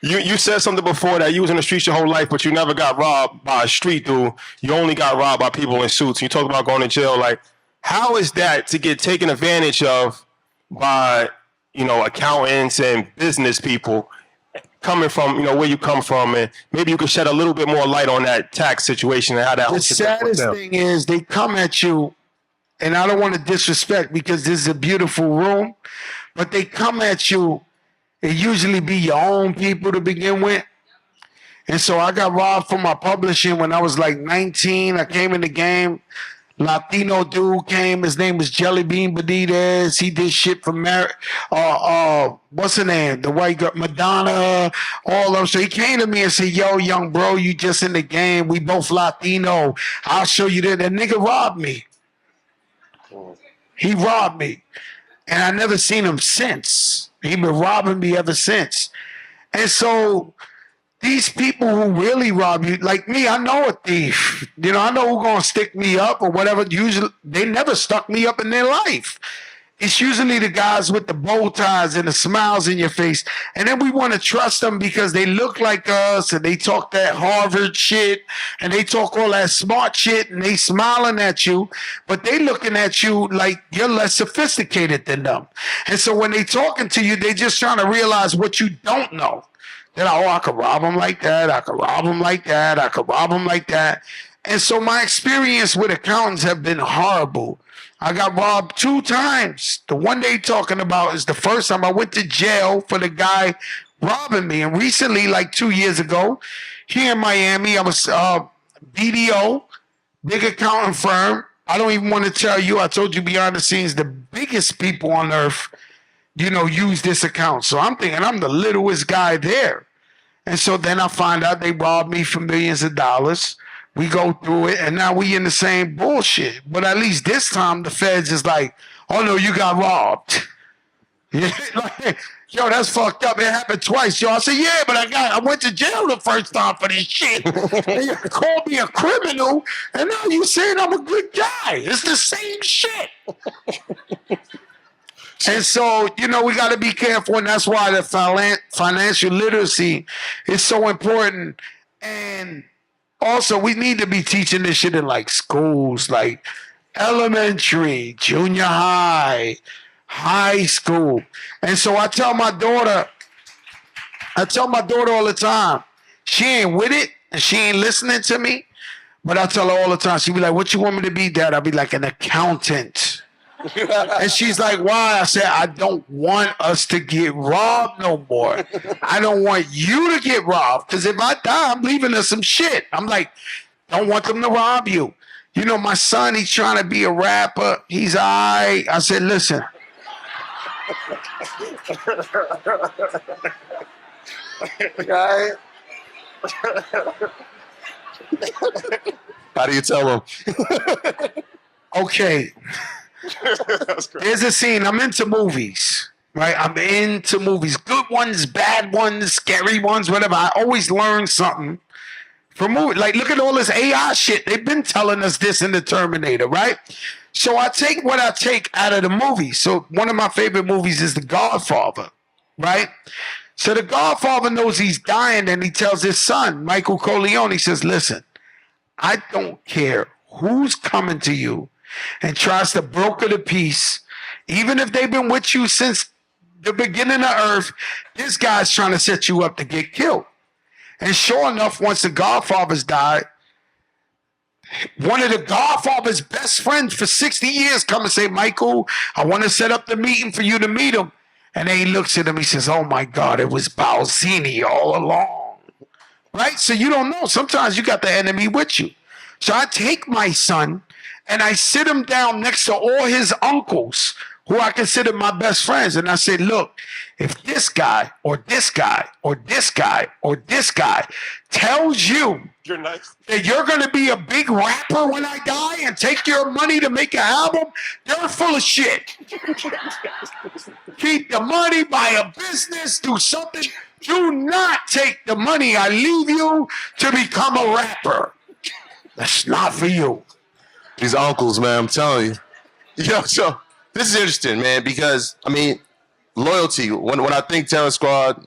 You said something before that you was in the streets your whole life, but you never got robbed by a street dude. You only got robbed by people in suits. You talk about going to jail. Like, how is that to get taken advantage of by, accountants and business people coming from, where you come from? And maybe you could shed a little bit more light on that tax situation and how that The whole situation works saddest out. thing is they come at you, and I don't want to disrespect because this is a beautiful room, but they come at you. It usually be your own people to begin with. And so I got robbed from my publishing when I was like 19. I came in the game. Latino dude came. His name was Jelly Bean Benitez. He did shit for what's her name? The white girl, Madonna, all of them. So he came to me and said, yo, young bro, you just in the game. We both Latino. I'll show you that. That nigga robbed me. He robbed me. And I never seen him since. He been robbing me ever since. And so these people who really rob you, like me, I know a thief. I know who's going to stick me up or whatever. Usually, they never stuck me up in their life. It's usually the guys with the bow ties and the smiles in your face. And then we want to trust them because they look like us and they talk that Harvard shit and they talk all that smart shit and they smiling at you, but they looking at you like you're less sophisticated than them. And so when they talking to you, they just trying to realize what you don't know. That, I could rob them like that. I could rob them like that. I could rob them like that. And so my experience with accountants have been horrible. I got robbed 2 times. The one they talking about is the first time I went to jail for the guy robbing me. And recently, like 2 years ago, here in Miami, I was BDO, big accounting firm. I don't even want to tell you. I told you behind the scenes, the biggest people on earth, use this account. So I'm thinking I'm the littlest guy there. And so then I find out they robbed me for millions of dollars. We go through it, and now we in the same bullshit. But at least this time, the feds is like, oh, no, you got robbed. Yo, that's fucked up. It happened twice. Yo, I said, yeah, but I went to jail the first time for this shit. And you called me a criminal, and now you saying I'm a good guy. It's the same shit. And so, we got to be careful, and that's why the financial literacy is so important. And also, we need to be teaching this shit in like schools, like elementary, junior high, high school. And so I tell my daughter all the time, she ain't with it and she ain't listening to me, but I tell her all the time, she be like, what you want me to be, Dad? I'll be like, an accountant. And she's like, why? I said, I don't want us to get robbed no more. I don't want you to get robbed, because if I die, I'm leaving her some shit. I'm like, don't want them to rob you. My son, he's trying to be a rapper. He's all right. I said, listen. Right? How do you tell him? Okay. There's a scene. I'm into movies, right? I'm into movies. Good ones, bad ones, scary ones, whatever. I always learn something from movies. Like, look at all this AI shit. They've been telling us this in the Terminator, right? So I take what I take out of the movie. So one of my favorite movies is The Godfather, right? So The Godfather knows he's dying, and he tells his son, Michael Corleone, he says, listen, I don't care who's coming to you and tries to broker the peace, even if they've been with you since the beginning of earth, this guy's trying to set you up to get killed. And sure enough, once the Godfathers died, one of the Godfather's best friends for 60 years come and say, Michael, I want to set up the meeting for you to meet him. And then he looks at him, he says, oh my God, it was Balzini all along. Right? So you don't know. Sometimes you got the enemy with you. So I take my son and I sit him down next to all his uncles who I consider my best friends. And I say, look, if this guy or this guy or this guy or this guy tells you that you're going to be a big rapper when I die and take your money to make an album, they're full of shit. Keep the money, buy a business, do something. Do not take the money I leave you to become a rapper. That's not for you. These uncles, man, I'm telling you. Yo, so this is interesting, man, because, loyalty. When I think Terror Squad,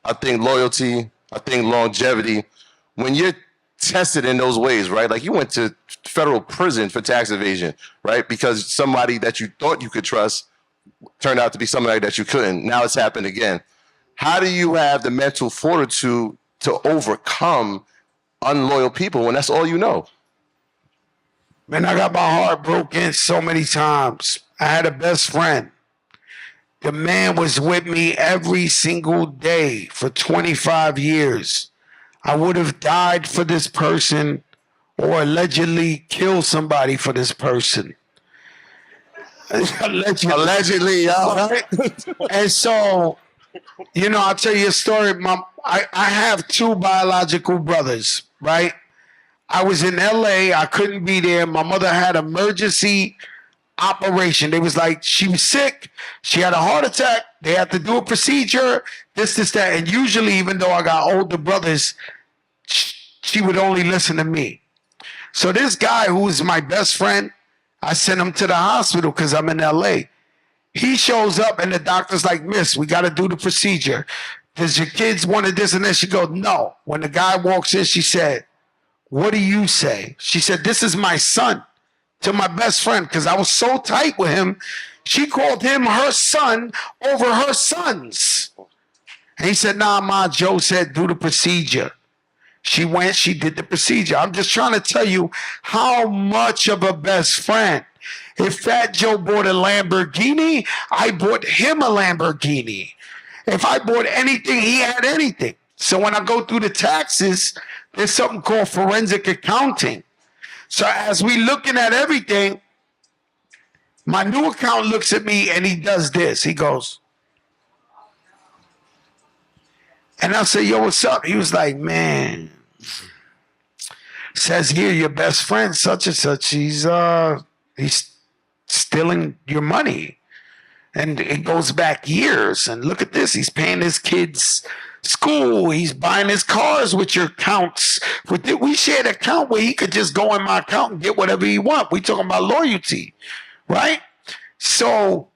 I think loyalty, I think longevity. When you're tested in those ways, right? Like you went to federal prison for tax evasion, right? Because somebody that you thought you could trust turned out to be somebody that you couldn't. Now it's happened again. How do you have the mental fortitude to overcome unloyal people when that's all you know? Man, I got my heart broken so many times. I had a best friend. The man was with me every single day for 25 years. I would have died for this person or allegedly killed somebody for this person. Allegedly, y'all. Right? And so, I'll tell you a story. I have two biological brothers, right? I was in LA. I couldn't be there. My mother had emergency operation. They was like, she was sick. She had a heart attack. They had to do a procedure, this, that. And usually, even though I got older brothers, she would only listen to me. So this guy who was my best friend, I sent him to the hospital because I'm in LA. He shows up and the doctor's like, miss, we got to do the procedure. Does your kids want this and that? She goes, no. When the guy walks in, she said, what do you say? She said, this is my son, to my best friend, because I was so tight with him. She called him her son over her sons. And he said, nah, Ma, Joe said, do the procedure. She went, she did the procedure. I'm just trying to tell you how much of a best friend. If Fat Joe bought a Lamborghini, I bought him a Lamborghini. If I bought anything, he had anything. So when I go through the taxes, there's something called forensic accounting. So as we looking at everything, my new accountant looks at me and he does this. He goes, and I say, yo, what's up? He was like, man, says here your best friend, such and such, he's stealing your money. And it goes back years. And look at this. He's paying his kids' school. He's buying his cars with your accounts. We shared an account where he could just go in my account and get whatever he wants. We talking about loyalty, right? So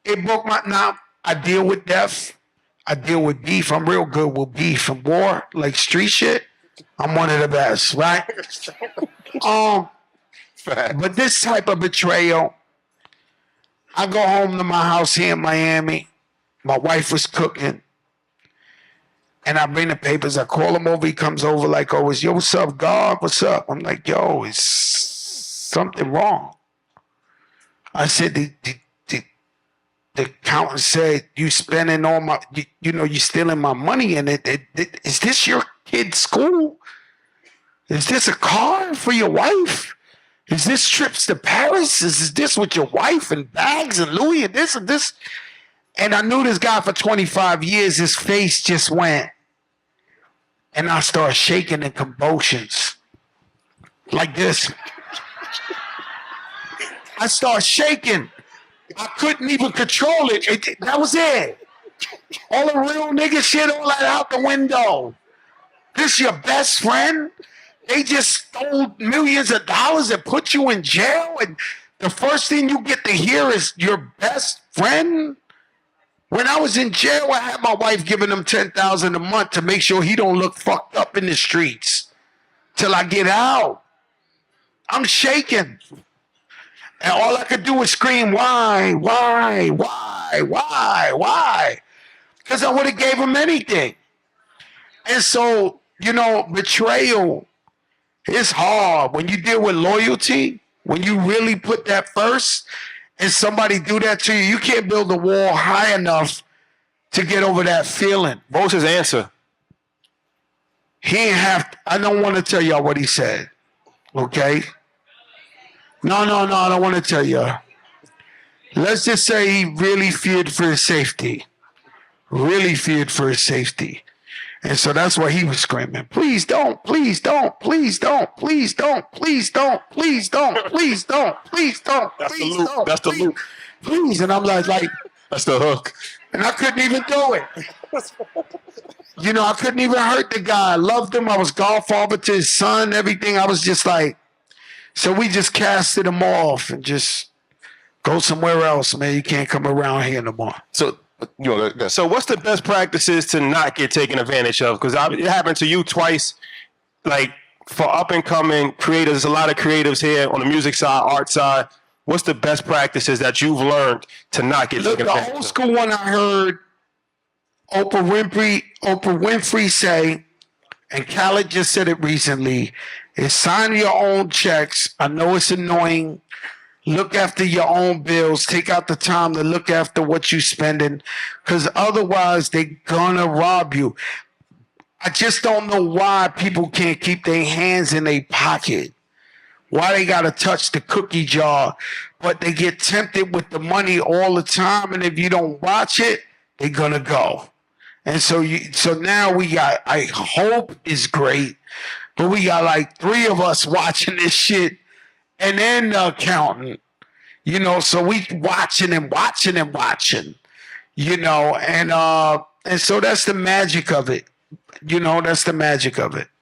it broke my. Now I deal with death. I deal with beef. I'm real good with beef and war, like street shit. I'm one of the best, right? But this type of betrayal, I go home to my house here in Miami. My wife was cooking. And I bring the papers. I call him over. He comes over like always. Yo, what's up, God? What's up? I'm like, yo, is something wrong? I said, the accountant said, you spending all my, you stealing my money. And is this your kid's school? Is this a car for your wife? Is this trips to Paris? Is this with your wife and bags and Louis and this and this? And I knew this guy for 25 years. His face just went. And I started shaking in convulsions. Like this. I started shaking. I couldn't even control it. That was it. All the real nigga shit, all that out the window. This your best friend? They just stole millions of dollars and put you in jail, and the first thing you get to hear is your best friend? When I was in jail, I had my wife giving him $10,000 a month to make sure he don't look fucked up in the streets till I get out. I'm shaking. And all I could do was scream, why? Because I would have gave him anything. And so, betrayal is hard. When you deal with loyalty, when you really put that first, and somebody do that to you, you can't build a wall high enough to get over that feeling. What was his answer? He ain't have to, I don't want to tell y'all what he said. Okay? No, I don't want to tell you. Let's just say he really feared for his safety. Really feared for his safety. And so that's why he was screaming, please don't, please don't, please don't, please don't, please don't, please don't, please don't, please don't, please don't. That's the loop. Please. And I'm like, that's the hook. And I couldn't even do it. I couldn't even hurt the guy. I loved him. I was godfather to his son, everything. I was just like, so we just casted him off and just go somewhere else, man. You can't come around here no more. So So what's the best practices to not get taken advantage of? Because it happened to you twice. Like for up and coming creators, there's a lot of creatives here on the music side, art side. What's the best practices that you've learned to not get taken advantage of? The old school one I heard Oprah Winfrey say, and Khaled just said it recently, is sign your own checks. I know it's annoying. Look after your own bills. Take out the time to look after what you're spending, because otherwise they're gonna rob you. I just don't know why people can't keep their hands in their pocket. Why they gotta touch the cookie jar, but they get tempted with the money all the time, and if you don't watch it, they're gonna go. And so now we got, I hope is great, but we got like 3 of us watching this shit, and then the accountant, so we watching, and so that's the magic of it. That's the magic of it.